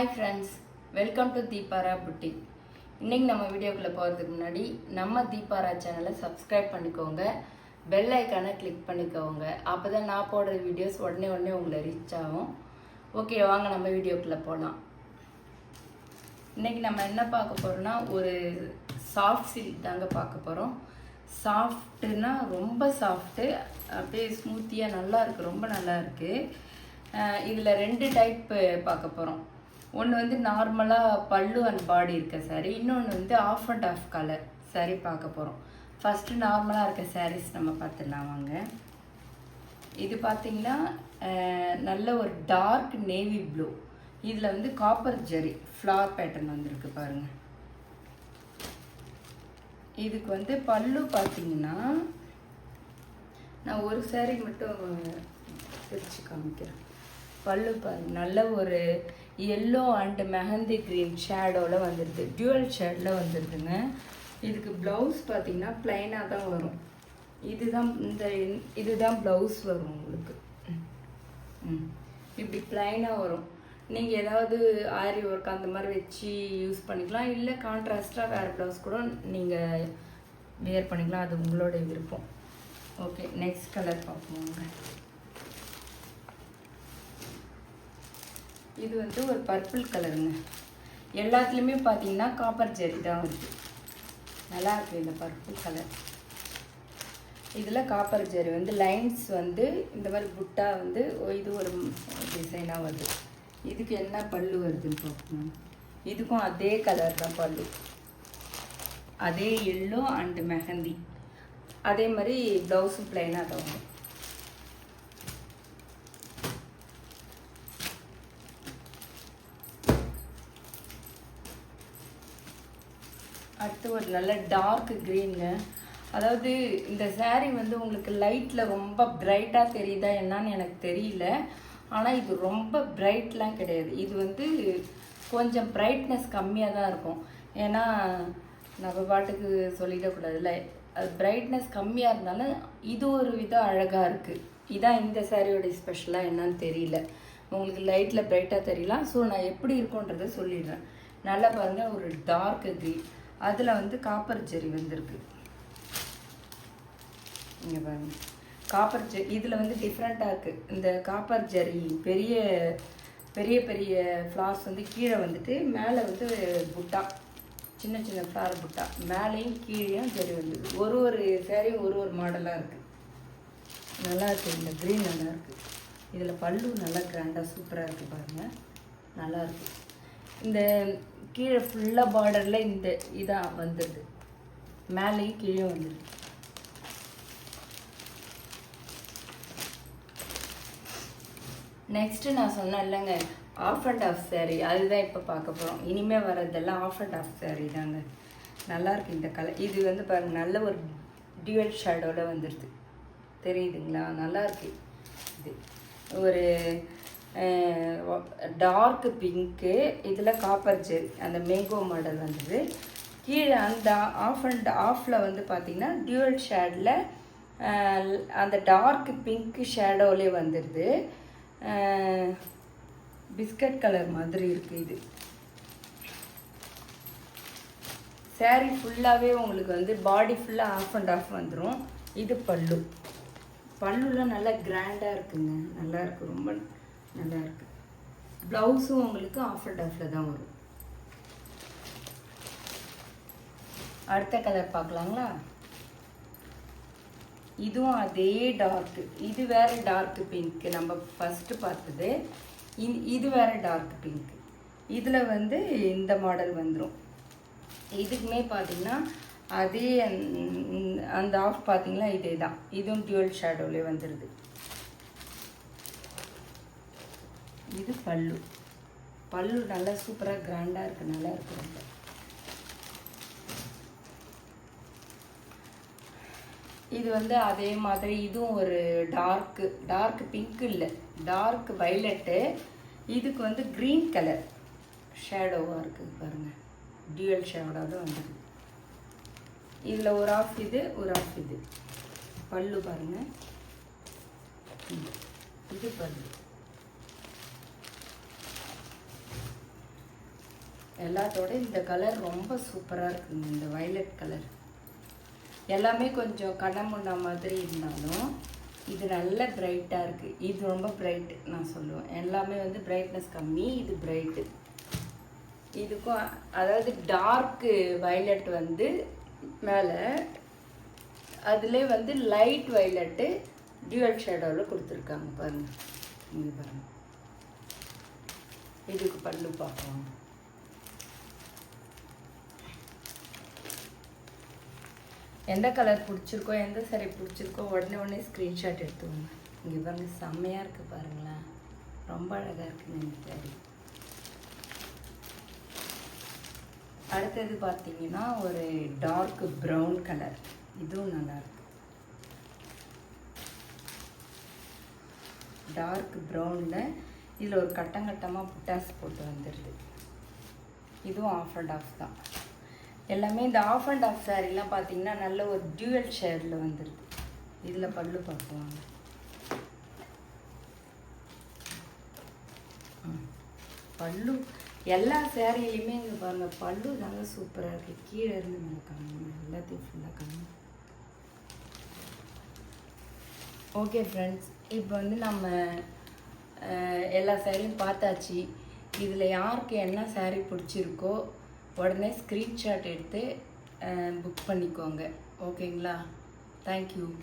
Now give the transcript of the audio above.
Hi friends, welcome to Deepara boutique. இன்றைக்கி நம்ம வீடியோக்குள்ளே போகிறதுக்கு முன்னாடி நம்ம தீபாரா சேனலை சப்ஸ்கிரைப் பண்ணிக்கோங்க, பெல் ஐக்கானை கிளிக் பண்ணிக்கோங்க. அப்போ தான் நான் போடுற வீடியோஸ் உடனே உங்களை ரீச் ஆகும். ஓகே, வாங்க நம்ம வீடியோக்குள்ளே போகலாம். இன்றைக்கி நம்ம என்ன பார்க்க போகிறோம்னா, ஒரு சாஃப்ட் சில்க் தாங்க பார்க்க போகிறோம். சாஃப்ட்டுன்னா ரொம்ப சாஃப்ட்டு, அப்படியே ஸ்மூத்தியாக நல்லா இருக்குது, ரொம்ப நல்லா இருக்குது. இதில் ரெண்டு டைப்பு பார்க்க போகிறோம். ஒன்று வந்து நார்மலாக பல்லு அண்ட் பாடி இருக்க சாரீ, இன்னொன்று வந்து half and half colour sari பார்க்க போகிறோம். ஃபஸ்ட்டு நார்மலாக இருக்க சாரீஸ் நம்ம பார்த்துடலாம் வாங்க. இது பார்த்திங்கன்னா நல்ல ஒரு டார்க் நேவி ப்ளூ, இதில் வந்து காப்பர் ஜெரி ஃப்ளார் பேட்டர்ன் வந்துருக்கு பாருங்கள். இதுக்கு வந்து பல்லு பார்த்திங்கன்னா, நான் ஒரு சாரீ மட்டும் பிரித்து காமிக்கிறேன். பல்லு பாருங்க, நல்ல ஒரு எல்லோ அண்டு மெஹந்தி க்ரீன் ஷேடோவில் வந்துடுது, டியூவல் ஷேடில் வந்துடுதுங்க. இதுக்கு ப்ளவுஸ் பார்த்திங்கன்னா ப்ளைனாக தான் வரும். இதுதான் ப்ளவுஸ் வரும் உங்களுக்கு. இப்படி ப்ளைனாக வரும். நீங்கள் ஏதாவது ஆரி ஒர்க் அந்த மாதிரி வச்சு யூஸ் பண்ணிக்கலாம், இல்லை கான்ட்ராஸ்டாக வேறு ப்ளவுஸ் கூட நீங்கள் வேர் பண்ணிக்கலாம், அது உங்களோட விருப்பம். ஓகே, நெக்ஸ்ட் கலர் பார்ப்போங்க. இது வந்து ஒரு பர்பிள் கலருங்க. எல்லாத்துலேயுமே பார்த்தீங்கன்னா காப்பர் ஜெரி தான் வருது, நல்லா இருக்குது இந்த பர்பிள் கலர். இதில் காப்பர் ஜெரி வந்து லைன்ஸ் வந்து இந்த மாதிரி புட்டா வந்து இது ஒரு டிசைனாக வருது. இதுக்கு என்ன பல்லு வருதுன்னு பார்க்கணும். இதுக்கும் அதே கலர் தான் பல்லு, அதே எல்லோ அண்டு மெஹந்தி. அதே மாதிரி ப்ளவுஸும் ப்ளைனாக தான் வரும். அடுத்து ஒரு நல்ல டார்க் க்ரீனுங்க. அதாவது இந்த சாரீ வந்து உங்களுக்கு லைட்டில் ரொம்ப பிரைட்டாக தெரியுதா என்னன்னு எனக்கு தெரியல, ஆனால் இது ரொம்ப பிரைட்லாம் கிடையாது. இது வந்து கொஞ்சம் பிரைட்னஸ் கம்மியாக தான் இருக்கும். ஏன்னா நம்ம பாட்டுக்கு சொல்லிடக்கூடாதுல்ல, அது பிரைட்னஸ் கம்மியாக இருந்தாலும் இது ஒரு விதம் அழகாக இருக்குது. இதான் இந்த சாரியோட ஸ்பெஷலாக என்னன்னு தெரியல. உங்களுக்கு லைட்டில் பிரைட்டாக தெரியலாம். ஸோ நான் எப்படி இருக்குன்றதை சொல்லிடுறேன். நல்லா பாருங்கள், ஒரு டார்க் க்ரீன், அதில் வந்து காப்பர் ஜெரி வந்திருக்கு. இங்கே பாருங்கள், காப்பர் ஜெரி இதில் வந்து டிஃப்ரெண்ட்டாக இருக்குது. இந்த காப்பர் ஜெரி பெரிய பெரிய பெரிய ஃப்ளார்ஸ் வந்து கீழே வந்துட்டு மேலே வந்து புட்டா, சின்ன சின்ன ஃப்ளார் புட்டா, மேலேயும் கீழேயும் ஜெரி வந்தது. ஒரு சேரீயும் ஒரு மாடலாக இருக்குது, நல்லா இருக்குது. இந்த க்ரீன் நல்லா இருக்குது. இதில் பல்லு நல்லா கிராண்டாக சூப்பராக இருக்குது பாருங்கள், நல்லா இருக்குது. இந்த கீழே ஃபுல்லாக பார்டரில் இந்த இதாக வந்துடுது, மேலேயும் கீழே வந்துடுது. நெக்ஸ்ட்டு நான் சொன்னேன் இல்லைங்க, ஆஃப் அண்ட் ஆஃப் சாரீ, அதுதான் இப்போ பார்க்க போகிறோம். இனிமேல் வர்றதெல்லாம் ஆஃப் அண்ட் ஆஃப் சாரீ தாங்க. நல்லாயிருக்கு இந்த கலர். இது வந்து பாருங்கள், நல்ல ஒரு டியூவல் ஷேடோவில் வந்துடுது, தெரியுதுங்களா? நல்லாயிருக்கு. இது ஒரு டார்க் பிங்க்கு, இதில் காப்பர் ஜெரி அந்த மேங்கோ மாடல் வந்தது. கீழே அந்த ஆஃப் அண்ட் ஆஃபில் வந்து பார்த்திங்கன்னா டியூவல் ஷேடில் அந்த டார்க் பிங்க் ஷேடோவிலே வந்துடுது. பிஸ்கட் கலர் மாதிரி இருக்குது. இது சாரீ ஃபுல்லாகவே உங்களுக்கு வந்து பாடி ஃபுல்லாக ஆஃப் அண்ட் ஆஃப் வந்துடும். இது பல்லு, பல்லுலாம் நல்லா கிராண்டாக இருக்குங்க, நல்லா இருக்குது, ரொம்ப நல்லா இருக்குது. ப்ளவுஸும் உங்களுக்கு ஆஃப் அண்ட் ஆஃபில் தான் வரும். அடுத்த கலர் பார்க்கலாங்களா? இதுவும் அதே டார்க்கு, இது வேறு டார்க் பிங்க்கு, நம்ம ஃபஸ்ட்டு பார்த்தது. இது வேறு டார்க் பிங்க்கு. இதில் வந்து இந்த மாடல் வந்துடும். இதுக்குமே பார்த்திங்கன்னா அதே அந்த ஆஃப் பார்த்திங்கன்னா இதே தான், இதுவும் டியூவல் ஷேடோவிலே வந்துடுது. இது பல்லு, பல்லு நல்லா சூப்பராக கிராண்டாக இருக்குது, நல்லா இருக்குது ரொம்ப. இது வந்து அதே மாதிரி இதுவும் ஒரு டார்க் பிங்க் இல்லை, டார்க் வைலட்டு. இதுக்கு வந்து க்ரீன் கலர் ஷேடோவாக இருக்குது பாருங்கள், டியூவல் ஷேடோவில் வந்துடுது. இதில் ஒரு ஆஃப் இது, ஒரு ஆஃப் இது. பல்லு பாருங்கள், இது பல்லு. எல்லாத்தோட இந்த கலர் ரொம்ப சூப்பராக இருக்குங்க. இந்த வயலட் கலர் எல்லாமே கொஞ்சம் கண்ணமுண்டா மாதிரி இருந்தாலும் இது நல்ல பிரைட்டாக இருக்குது. இது ரொம்ப பிரைட்டு நான் சொல்லுவேன். எல்லாமே வந்து பிரைட்னஸ் கம்மி, இது பிரைட்டு. இதுக்கும் அதாவது டார்க்கு வயலட் வந்து மேலே, அதிலே வந்து லைட் வயலட்டு டியூவல் ஷேடோவில் கொடுத்துருக்காங்க பாருங்கள். இங்கே பாருங்கள். இதுக்கு பல்லு பார்க்கலாம். எந்த கலர் பிடிச்சிருக்கோ, எந்த சாரி பிடிச்சிருக்கோ உடனே ஸ்க்ரீன்ஷாட் எடுத்துக்கோங்க. இங்கே பாருங்கள், செம்மையாக இருக்குது பாருங்களேன். ரொம்ப அழகாக இருக்குங்க இந்த சாரி. அடுத்தது பார்த்தீங்கன்னா ஒரு டார்க் ப்ரௌன் கலர். இதுவும் நல்லாயிருக்கு. டார்க் ப்ரௌனில் இதில் ஒரு கட்டமாக புட்டாஸ் போட்டு வந்துடுது. இதுவும் ஆஃப் அண்ட் ஆஃப் தான். எல்லாமே இந்த ஆஃப் அண்ட் ஆஃப் சாரீலாம் பார்த்தீங்கன்னா நல்ல ஒரு டியூவல் ஷேடில் வந்துடுது. இதில் பல்லு பார்க்குவாங்க. பல்லு எல்லா சேரீலையுமே இங்கே பாருங்கள், பல்லு தாங்க சூப்பராக இருக்குது. கீழே இருந்து மேலே காணும், எல்லாத்தையும் ஃபுல்லாக காணும். ஓகே ஃப்ரெண்ட்ஸ், இப்போ வந்து நம்ம எல்லா சேரீயும் பார்த்தாச்சு. இதில் யாருக்கு என்ன சேரீ பிடிச்சிருக்கோ உடனே ஸ்க்ரீன்ஷாட் எடுத்து புக் பண்ணிக்கோங்க. ஓகேங்களா? தேங்க்யூ.